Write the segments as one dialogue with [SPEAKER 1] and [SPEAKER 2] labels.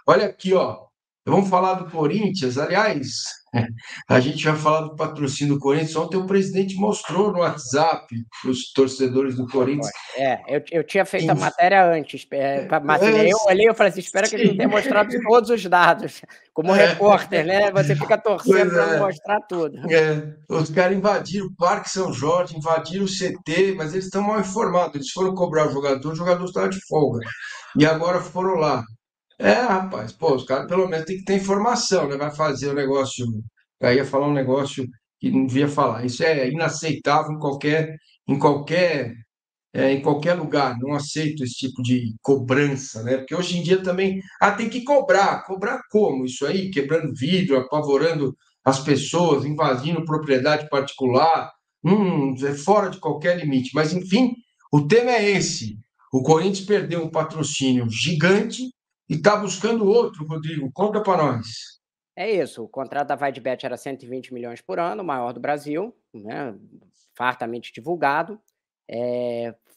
[SPEAKER 1] Olha aqui, ó. Vamos falar do Corinthians. Aliás, a gente vai falar do patrocínio do Corinthians. Ontem o presidente mostrou no WhatsApp para os torcedores do Corinthians.
[SPEAKER 2] Eu tinha feito a matéria antes, mas assim,
[SPEAKER 1] É,
[SPEAKER 2] eu olhei e falei assim, espero que ele não tenha
[SPEAKER 1] sim,
[SPEAKER 2] mostrado todos os dados. Como repórter, né? Você fica torcendo
[SPEAKER 1] pois
[SPEAKER 2] para não
[SPEAKER 1] é.
[SPEAKER 2] mostrar tudo.
[SPEAKER 1] Os caras invadiram o Parque São Jorge, invadiram o CT, mas eles estão mal informados. Eles foram cobrar o jogador estava de folga. E agora foram lá. Rapaz, pô, os caras pelo menos tem que ter informação, né? Vai fazer o negócio. Aí ia falar um negócio que não devia falar. Isso é inaceitável em qualquer lugar. Não aceito esse tipo de cobrança, né? Porque hoje em dia também, tem que cobrar. Cobrar como? Isso aí, quebrando vidro, apavorando as pessoas, invadindo propriedade particular. É fora de qualquer limite. Mas, enfim, o tema é esse. O Corinthians perdeu um patrocínio gigante e está buscando outro, Rodrigo. Conta para nós.
[SPEAKER 2] É isso, o contrato da Vaidbet era 120 milhões por ano, o maior do Brasil, né, fartamente divulgado.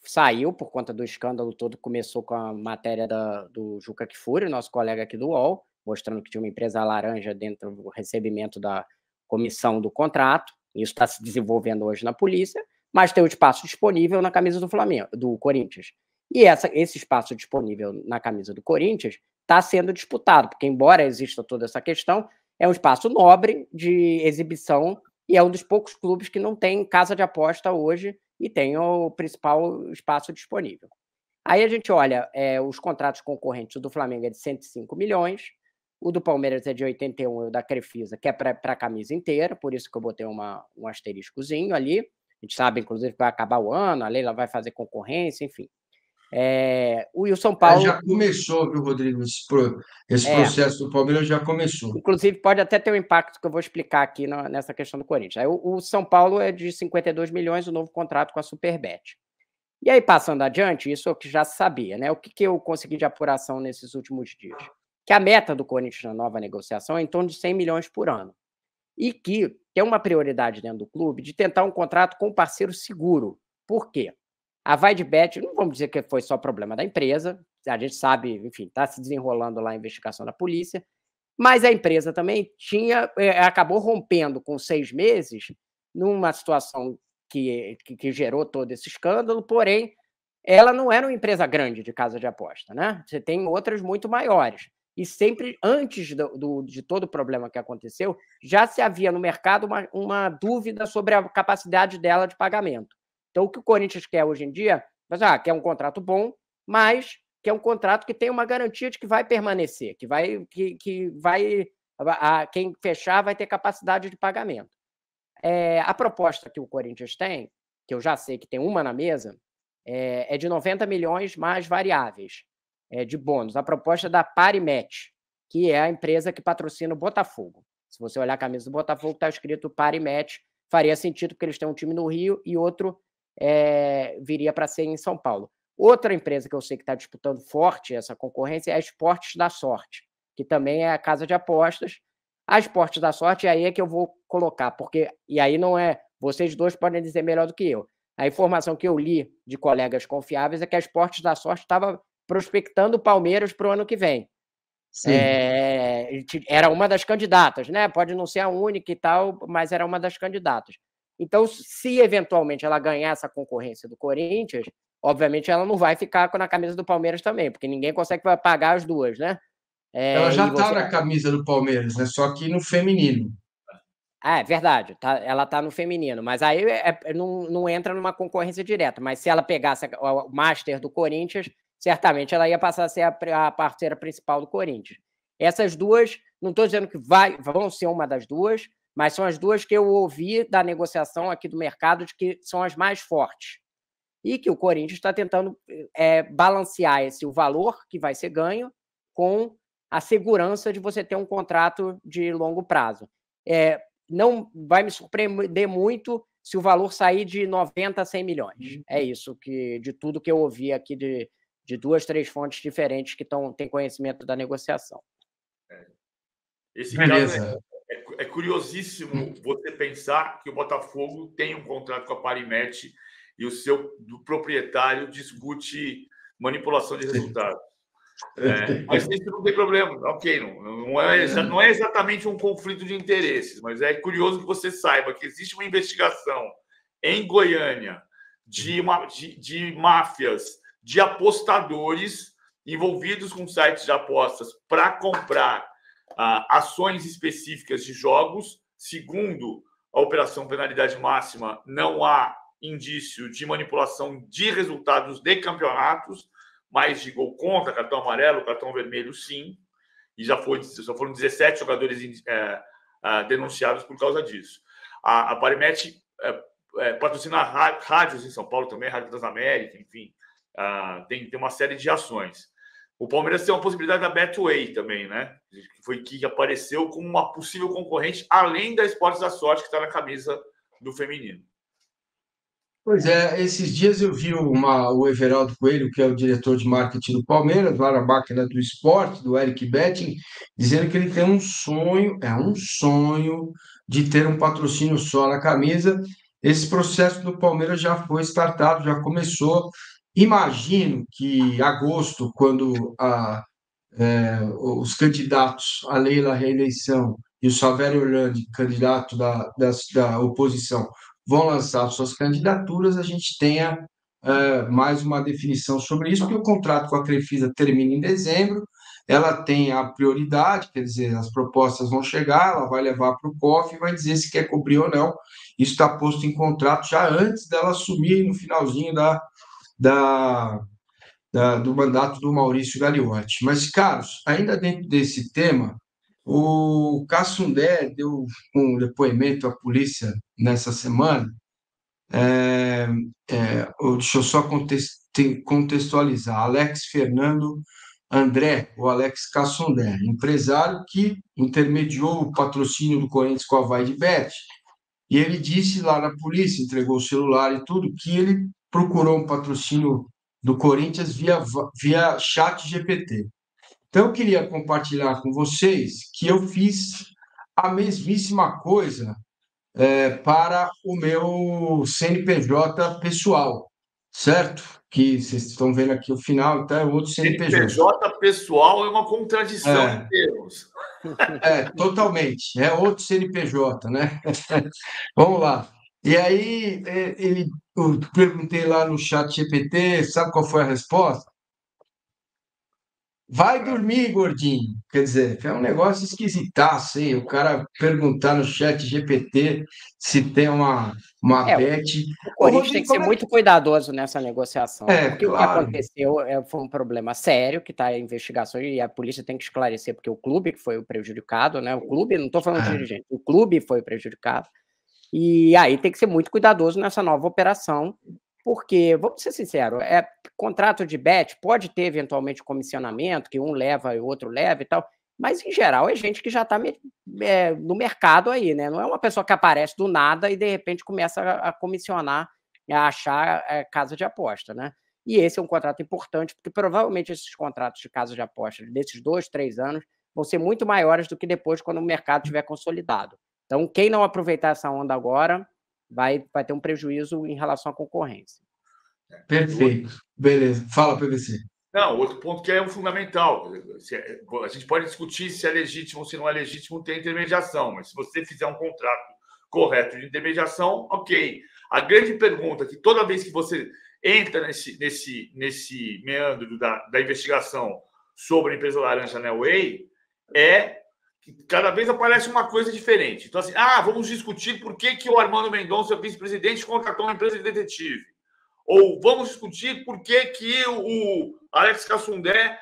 [SPEAKER 2] Saiu por conta do escândalo todo, começou com a matéria do Juca Kfouri, nosso colega aqui do UOL, mostrando que tinha uma empresa laranja dentro do recebimento da comissão do contrato. Isso está se desenvolvendo hoje na polícia, mas tem o espaço disponível na camisa do Flamengo, do Corinthians. E esse espaço disponível na camisa do Corinthians está sendo disputado, porque, embora exista toda essa questão, é um espaço nobre de exibição e é um dos poucos clubes que não tem casa de aposta hoje e tem o principal espaço disponível. Aí a gente olha, os contratos concorrentes, o do Flamengo é de 105 milhões, o do Palmeiras é de 81, o da Crefisa, que é para a camisa inteira, por isso que eu botei um asteriscozinho ali. A gente sabe, inclusive, que vai acabar o ano, a Leila vai fazer concorrência, enfim. O São Paulo.
[SPEAKER 1] Já começou, viu, Rodrigo? Esse
[SPEAKER 2] É,
[SPEAKER 1] processo do Palmeiras já começou.
[SPEAKER 2] Inclusive, pode até ter um impacto que eu vou explicar aqui nessa questão do Corinthians. Aí, o São Paulo é de 52 milhões, o novo contrato com a Superbet. E aí, passando adiante, isso é o que já se sabia, né? O que eu consegui de apuração nesses últimos dias? Que a meta do Corinthians na nova negociação é em torno de 100 milhões por ano. E que tem uma prioridade dentro do clube de tentar um contrato com um parceiro seguro. Por quê? A Vaidbet, não vamos dizer que foi só problema da empresa, a gente sabe, enfim, está se desenrolando lá a investigação da polícia, mas a empresa também acabou rompendo com 6 meses, numa situação que gerou todo esse escândalo, porém, ela não era uma empresa grande de casa de aposta, né? Você tem outras muito maiores. E sempre antes de todo o problema que aconteceu, já se havia no mercado uma dúvida sobre a capacidade dela de pagamento. Então, o que o Corinthians quer hoje em dia, quer um contrato bom, mas que é um contrato que tem uma garantia de que vai permanecer, quem fechar vai ter capacidade de pagamento. A proposta que o Corinthians tem, que eu já sei que tem uma na mesa, é de 90 milhões mais variáveis de bônus. A proposta é da Parimatch, que é a empresa que patrocina o Botafogo. Se você olhar a camisa do Botafogo, está escrito Parimatch, faria sentido porque eles têm um time no Rio e outro viria para ser em São Paulo. Outra empresa que eu sei que está disputando forte essa concorrência é a Esportes da Sorte, que também é a casa de apostas. A Esportes da Sorte, aí é que eu vou colocar, porque, e aí não é, vocês dois podem dizer melhor do que eu. A informação que eu li de colegas confiáveis é que a Esportes da Sorte estava prospectando o Palmeiras para o ano que vem.
[SPEAKER 1] Sim.
[SPEAKER 2] Era uma das candidatas, né? Pode não ser a única e tal, mas era uma das candidatas. Então, se eventualmente ela ganhar essa concorrência do Corinthians, obviamente ela não vai ficar na camisa do Palmeiras também, porque ninguém consegue pagar as duas, né?
[SPEAKER 1] Ela já
[SPEAKER 2] E
[SPEAKER 1] está
[SPEAKER 2] você.
[SPEAKER 1] na camisa do Palmeiras, né? Só que no feminino.
[SPEAKER 2] É verdade, ela está no feminino, mas aí não entra numa concorrência direta. Mas se ela pegasse o Master do Corinthians, certamente ela ia passar a ser a parceira principal do Corinthians. Essas duas, não estou dizendo que vão ser uma das duas, mas são as duas que eu ouvi da negociação aqui do mercado de que são as mais fortes. E que o Corinthians está tentando balancear o valor que vai ser ganho com a segurança de você ter um contrato de longo prazo. Não vai me surpreender muito se o valor sair de 90 a 100 milhões. É isso de tudo que eu ouvi aqui de 2, 3 fontes diferentes que têm conhecimento da negociação.
[SPEAKER 3] Esse
[SPEAKER 1] Beleza.
[SPEAKER 3] caso é curiosíssimo você pensar que o Botafogo tem um contrato com a Parimatch e o seu proprietário discute manipulação de resultados. Mas isso não tem problema, ok, não é exatamente um conflito de interesses, mas é curioso que você saiba que existe uma investigação em Goiânia de máfias, de apostadores envolvidos com sites de apostas para comprar ações específicas de jogos. Segundo a Operação Penalidade Máxima, não há indício de manipulação de resultados de campeonatos, mas de gol contra, cartão amarelo, cartão vermelho, sim. E já foram 17 jogadores denunciados por causa disso. A Parimet patrocina rádios em São Paulo também, Rádio Transamérica, enfim. Tem uma série de ações. O Palmeiras tem uma possibilidade da Betway também, né? Que apareceu como uma possível concorrente, além da Esportes da Sorte, que está na camisa do feminino.
[SPEAKER 1] Pois é, esses dias eu vi o Everaldo Coelho, que é o diretor de marketing do Palmeiras, lá na máquina do esporte, do Eric Betting, dizendo que ele tem um sonho de ter um patrocínio só na camisa. Esse processo do Palmeiras já foi startado, já começou. Imagino que em agosto, quando os candidatos à Leila reeleição e o Savério Orlandi, candidato da oposição, vão lançar suas candidaturas, a gente tenha mais uma definição sobre isso, porque o contrato com a Crefisa termina em dezembro, ela tem a prioridade, quer dizer, as propostas vão chegar, ela vai levar para o COF e vai dizer se quer cobrir ou não. Isso está posto em contrato já antes dela assumir no finalzinho do mandato do Maurício Gagliotti. Mas, Carlos, ainda dentro desse tema, o Cassundé deu um depoimento à polícia nessa semana. Deixa eu só contextualizar. Alex Fernando André, o Alex Cassundé, empresário que intermediou o patrocínio do Corinthians com a Vai de Bet, e ele disse lá na polícia, entregou o celular e tudo, que ele procurou um patrocínio do Corinthians via chat GPT. Então, eu queria compartilhar com vocês que eu fiz a mesmíssima coisa para o meu CNPJ pessoal, certo? Que vocês estão vendo aqui o final, então é outro CNPJ.
[SPEAKER 3] CNPJ pessoal é uma contradição em termos.
[SPEAKER 1] Totalmente. É outro CNPJ, né? Vamos lá. E aí, eu perguntei lá no chat GPT, sabe qual foi a resposta? Vai dormir, gordinho. Quer dizer, é um negócio esquisitaço, hein? O cara perguntar no chat GPT se tem uma bet.
[SPEAKER 2] O Corinthians tem que ser muito cuidadoso nessa negociação. Porque
[SPEAKER 1] claro.
[SPEAKER 2] O que aconteceu foi um problema sério, que está em investigação, e a polícia tem que esclarecer, porque o clube que foi o prejudicado, né? O clube, não estou falando de dirigente, o clube foi o prejudicado. E aí tem que ser muito cuidadoso nessa nova operação, porque, vamos ser sinceros, contrato de bet pode ter eventualmente comissionamento, que um leva e o outro leva e tal, mas em geral é gente que já está no mercado aí, né? Não é uma pessoa que aparece do nada e de repente começa a comissionar, a achar casa de aposta, né? E esse é um contrato importante, porque provavelmente esses contratos de casa de aposta desses 2, 3 anos vão ser muito maiores do que depois, quando o mercado estiver consolidado. Então, quem não aproveitar essa onda agora vai ter um prejuízo em relação à concorrência.
[SPEAKER 1] Perfeito. Beleza. Fala, PVC.
[SPEAKER 3] Não, outro ponto que é fundamental. A gente pode discutir se é legítimo ou se não é legítimo ter intermediação, mas se você fizer um contrato correto de intermediação, ok. A grande pergunta que toda vez que você entra nesse meandro da investigação sobre a empresa laranja Neoway é que cada vez aparece uma coisa diferente. Então, assim, vamos discutir por que o Armando Mendonça, vice-presidente, contratou uma empresa de detetive. Ou vamos discutir por que o Alex Cassundé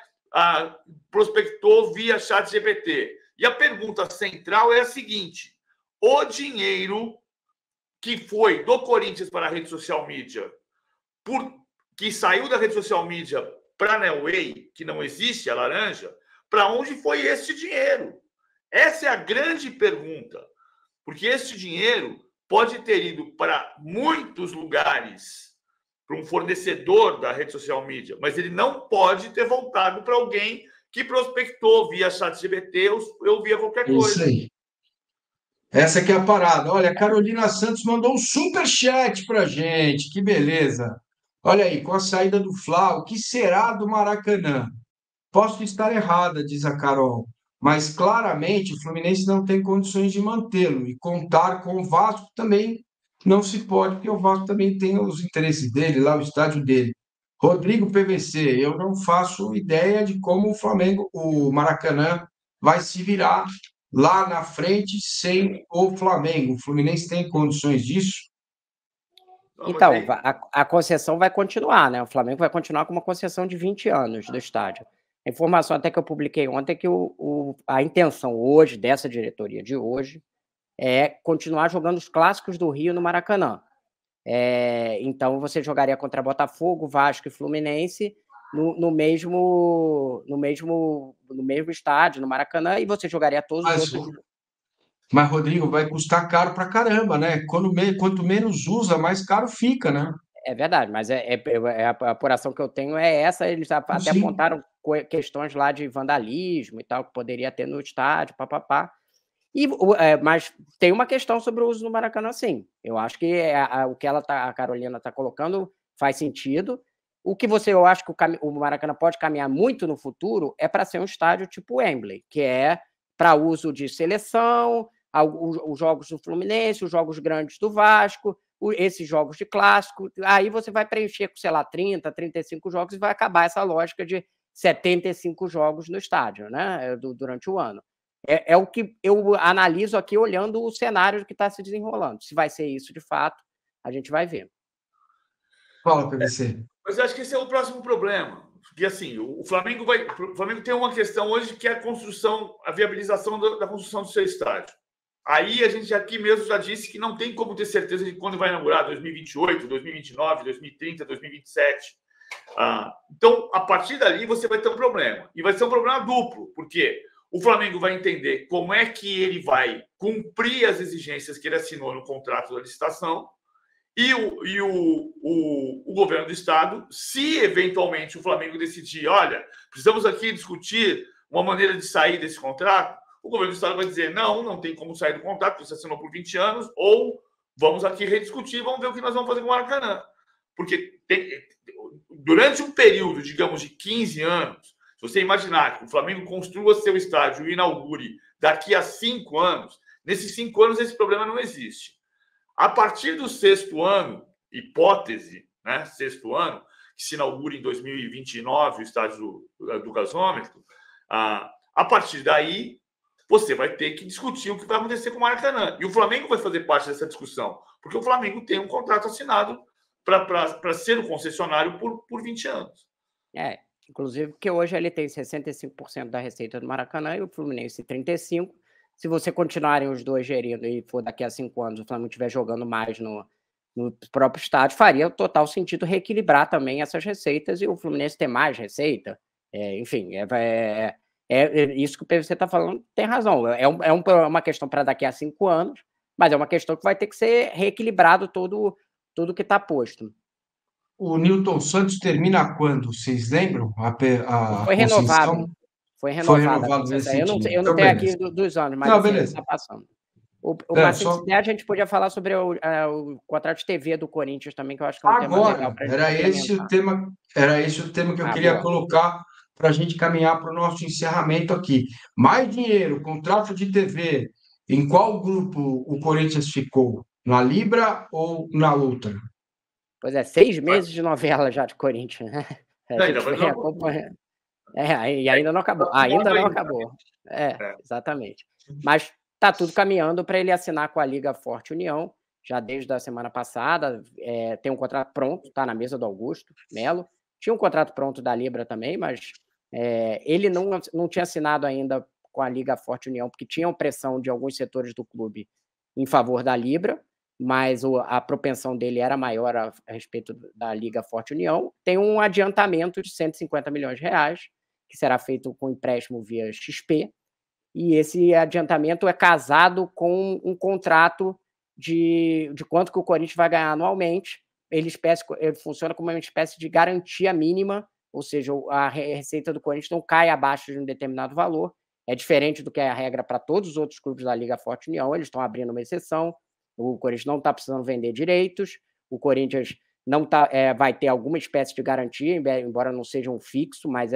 [SPEAKER 3] prospectou via chat GPT. E a pergunta central é a seguinte: o dinheiro que foi do Corinthians para a rede social mídia, que saiu da rede social mídia para a Neoway, que não existe, a laranja, para onde foi esse dinheiro? Essa é a grande pergunta. Porque esse dinheiro pode ter ido para muitos lugares, para um fornecedor da rede social mídia, mas ele não pode ter voltado para alguém que prospectou via ChatGPT ou via qualquer coisa.
[SPEAKER 1] Isso aí. Essa aqui é a parada. Olha, a Carolina Santos mandou um superchat para gente. Que beleza. Olha aí, com a saída do Fla, o que será do Maracanã? Posso estar errada, diz a Carol, mas claramente o Fluminense não tem condições de mantê-lo e contar com o Vasco também não se pode, porque o Vasco também tem os interesses dele, lá o estádio dele. Rodrigo PVC, eu não faço ideia de como o Flamengo, o Maracanã, vai se virar lá na frente sem o Flamengo. O Fluminense tem condições disso?
[SPEAKER 2] Então, a concessão vai continuar, né? O Flamengo vai continuar com uma concessão de 20 anos do estádio. A informação até que eu publiquei ontem é que a intenção hoje, dessa diretoria de hoje, é continuar jogando os clássicos do Rio no Maracanã. Então, você jogaria contra Botafogo, Vasco e Fluminense no mesmo estádio, no Maracanã, e você jogaria todos os outros.
[SPEAKER 1] Mas, Rodrigo, vai custar caro pra caramba, né? Quanto menos usa, mais caro fica, né?
[SPEAKER 2] É verdade, mas a apuração que eu tenho é essa. Eles até
[SPEAKER 1] Sim.
[SPEAKER 2] apontaram questões lá de vandalismo e tal, que poderia ter no estádio, papapá. Mas tem uma questão sobre o uso do Maracanã, sim. Eu acho que o que a Carolina está colocando faz sentido. O que eu acho que o Maracanã pode caminhar muito no futuro é para ser um estádio tipo Wembley, que é para uso de seleção, os jogos do Fluminense, os jogos grandes do Vasco, esses jogos de clássico. Aí você vai preencher com, sei lá, 30, 35 jogos e vai acabar essa lógica de 75 jogos no estádio, né, durante o ano. É o que eu analiso aqui olhando o cenário que está se desenrolando. Se vai ser isso de fato, a gente vai ver.
[SPEAKER 1] Fala, PVC.
[SPEAKER 3] Mas eu acho que esse é o próximo problema. Porque assim, o Flamengo tem uma questão hoje que é a construção, a viabilização da construção do seu estádio. Aí a gente aqui mesmo já disse que não tem como ter certeza de quando vai inaugurar, 2028, 2029, 2030, 2027. Então, a partir dali, você vai ter um problema. E vai ser um problema duplo, porque o Flamengo vai entender como é que ele vai cumprir as exigências que ele assinou no contrato da licitação e o governo do Estado, se eventualmente o Flamengo decidir, olha, precisamos aqui discutir uma maneira de sair desse contrato, o governo do Estado vai dizer, não tem como sair do contrato, você assinou por 20 anos, ou vamos aqui rediscutir, vamos ver o que nós vamos fazer com o Maracanã. Porque durante um período, digamos, de 15 anos, se você imaginar que o Flamengo construa seu estádio e inaugure daqui a 5 anos, nesses 5 anos esse problema não existe. A partir do 6º ano, hipótese, né, 6º ano, que se inaugura em 2029 o estádio do gasômetro, a partir daí você vai ter que discutir o que vai acontecer com o Maracanã. E o Flamengo vai fazer parte dessa discussão, porque o Flamengo tem um contrato assinado para ser o concessionário por 20 anos.
[SPEAKER 2] Inclusive porque hoje ele tem 65% da receita do Maracanã e o Fluminense 35%. Se você continuarem os dois gerindo e for daqui a 5 anos o Flamengo estiver jogando mais no próprio estádio, faria total sentido reequilibrar também essas receitas e o Fluminense ter mais receita. Enfim, isso que o PVC está falando, tem razão. É uma questão para daqui a 5 anos, mas é uma questão que vai ter que ser reequilibrado tudo que está posto.
[SPEAKER 1] O Newton Santos termina quando? Vocês lembram?
[SPEAKER 2] Foi renovado. Foi renovado recentemente. Eu não tenho aqui dos anos, mas assim, está passando. A gente podia falar sobre o contrato de TV do Corinthians também, que eu acho que é um tema legal para a gente
[SPEAKER 1] Era esse o tema que eu queria colocar para a gente caminhar para o nosso encerramento aqui. Mais dinheiro, contrato de TV. Em qual grupo o Corinthians ficou? Na Libra ou na outra?
[SPEAKER 2] Pois 6 meses de novela já de Corinthians, né? E ainda não acabou. Ainda não acabou. Exatamente. Mas está tudo caminhando para ele assinar com a Liga Forte União, já desde a semana passada. Tem um contrato pronto, está na mesa do Augusto Melo. Tinha um contrato pronto da Libra também, mas ele não tinha assinado ainda com a Liga Forte União, porque tinha pressão de alguns setores do clube em favor da Libra, mas a propensão dele era maior a respeito da Liga Forte União. Tem um adiantamento de 150 milhões de reais, que será feito com empréstimo via XP, e esse adiantamento é casado com um contrato de quanto que o Corinthians vai ganhar anualmente. Ele funciona como uma espécie de garantia mínima, ou seja, a receita do Corinthians não cai abaixo de um determinado valor. É diferente do que é a regra para todos os outros clubes da Liga Forte União, eles estão abrindo uma exceção. O Corinthians não está precisando vender direitos, o Corinthians não vai ter alguma espécie de garantia, embora não seja um fixo, mas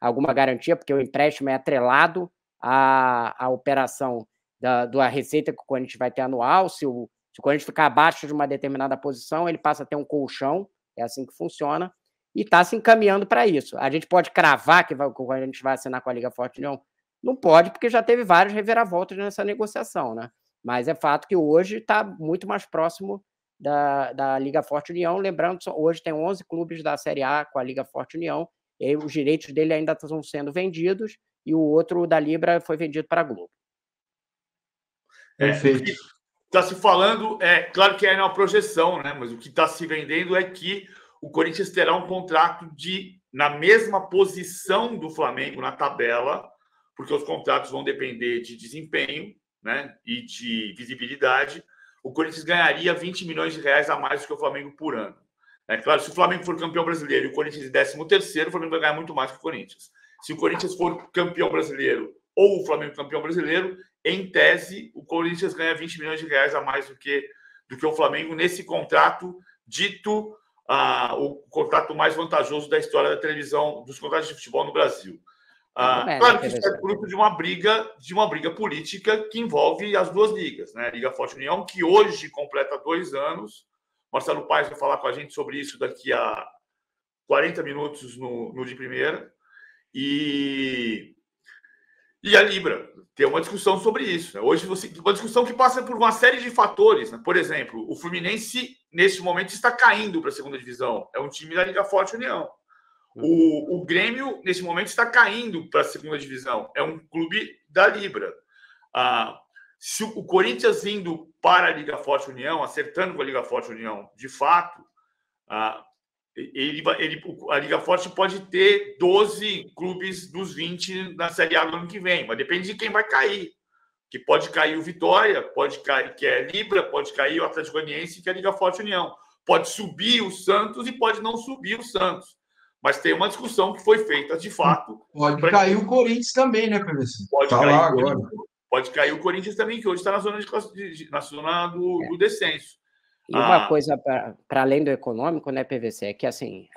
[SPEAKER 2] alguma garantia, porque o empréstimo é atrelado à operação da receita que o Corinthians vai ter anual. Se o Corinthians ficar abaixo de uma determinada posição, ele passa a ter um colchão, é assim que funciona, e está se encaminhando para isso. A gente pode cravar que o Corinthians vai assinar com a Liga Forte União? Não pode, porque já teve vários reviravoltas nessa negociação, né? Mas é fato que hoje está muito mais próximo da Liga Forte União. Lembrando, hoje tem 11 clubes da Série A com a Liga Forte União, e os direitos dele ainda estão sendo vendidos, e o outro da Libra foi vendido para a Globo.
[SPEAKER 1] Perfeito.
[SPEAKER 3] Está se falando, claro que é uma projeção, né? Mas o que está se vendendo é que o Corinthians terá um contrato na mesma posição do Flamengo na tabela, porque os contratos vão depender de desempenho, né, e de visibilidade. O Corinthians ganharia 20 milhões de reais a mais do que o Flamengo por ano. É claro, se o Flamengo for campeão brasileiro e o Corinthians em 13º, o Flamengo vai ganhar muito mais que o Corinthians. Se o Corinthians for campeão brasileiro ou o Flamengo campeão brasileiro, em tese, o Corinthians ganha 20 milhões de reais a mais do que o Flamengo nesse contrato dito o contrato mais vantajoso da história da televisão, dos contratos de futebol no Brasil. Claro que isso é fruto de uma briga política que envolve as duas ligas, né? A Liga Forte União, que hoje completa 2 anos. Marcelo Paes vai falar com a gente sobre isso daqui a 40 minutos no de primeira. E a Libra. Tem uma discussão sobre isso, né? Hoje uma discussão que passa por uma série de fatores, né? Por exemplo, o Fluminense, neste momento, está caindo para a segunda divisão. É um time da Liga Forte União. O Grêmio, nesse momento, está caindo para a segunda divisão. É um clube da Libra. Se o Corinthians indo para a Liga Forte União, acertando com a Liga Forte União, de fato, a Liga Forte pode ter 12 clubes dos 20 na Série A do ano que vem, mas depende de quem vai cair. Que pode cair o Vitória, pode cair, que é Libra, pode cair o Atlético Goianiense, que é a Liga Forte União. Pode subir o Santos e pode não subir o Santos. Mas tem uma discussão que foi feita, de fato.
[SPEAKER 1] Pode cair o Corinthians também, né, PVC?
[SPEAKER 3] Pode cair o Corinthians também, que hoje está na zona do descenso.
[SPEAKER 2] E uma coisa para além do econômico, né, PVC, é que assim,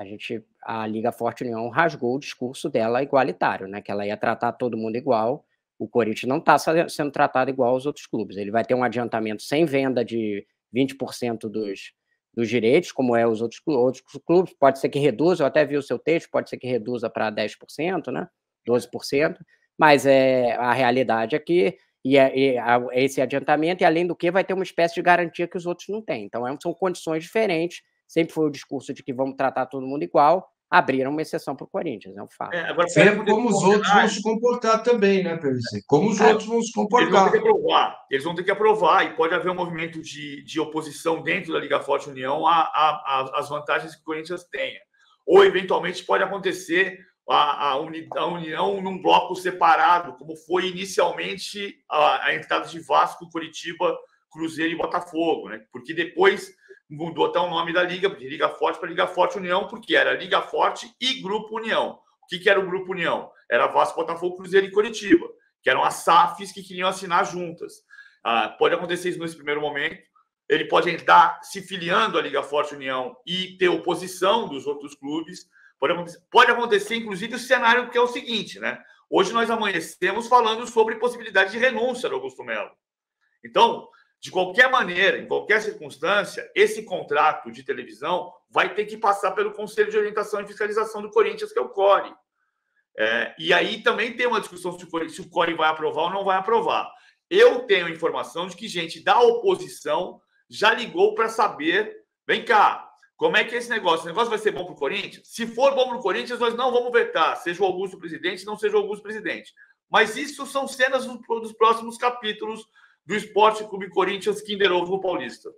[SPEAKER 2] a Liga Forte União rasgou o discurso dela igualitário, né, que ela ia tratar todo mundo igual. O Corinthians não está sendo tratado igual aos outros clubes. Ele vai ter um adiantamento sem venda de 20% dos direitos, como é os outros clubes. Pode ser que reduza, eu até vi o seu texto, pode ser que reduza para 10%, né, 12%, mas a realidade é que esse adiantamento, e além do que, vai ter uma espécie de garantia que os outros não têm. Então, são condições diferentes. Sempre foi o discurso de que vamos tratar todo mundo igual, abriram uma exceção para o Corinthians, é um fato.
[SPEAKER 1] Agora, como os outros vão se comportar também, né, PVC? Como os outros vão se comportar.
[SPEAKER 3] Eles vão ter que aprovar, e pode haver um movimento de oposição dentro da Liga Forte União às vantagens que o Corinthians tenha. Ou, eventualmente, pode acontecer a união num bloco separado, como foi inicialmente a entrada de Vasco, Curitiba, Cruzeiro e Botafogo, né? Porque depois mudou até o nome da Liga, de Liga Forte para Liga Forte União, porque era Liga Forte e Grupo União. O que era o Grupo União? Era Vasco, Botafogo, Cruzeiro e Curitiba, que eram as SAFs que queriam assinar juntas. Pode acontecer isso nesse primeiro momento. Ele pode entrar se filiando à Liga Forte União e ter oposição dos outros clubes. Pode acontecer, inclusive, o cenário que é o seguinte, né? Hoje nós amanhecemos falando sobre possibilidade de renúncia do Augusto Melo. Então, de qualquer maneira, em qualquer circunstância, esse contrato de televisão vai ter que passar pelo Conselho de Orientação e Fiscalização do Corinthians, que é o CORE. E aí também tem uma discussão se o CORE vai aprovar ou não vai aprovar. Eu tenho informação de que gente da oposição já ligou para saber, vem cá, como é que é esse negócio? Esse negócio vai ser bom para o Corinthians? Se for bom para o Corinthians, nós não vamos vetar, seja o Augusto presidente, não seja o Augusto presidente. Mas isso são cenas dos próximos capítulos do Esporte Clube Corinthians Kinder Ovo Paulista.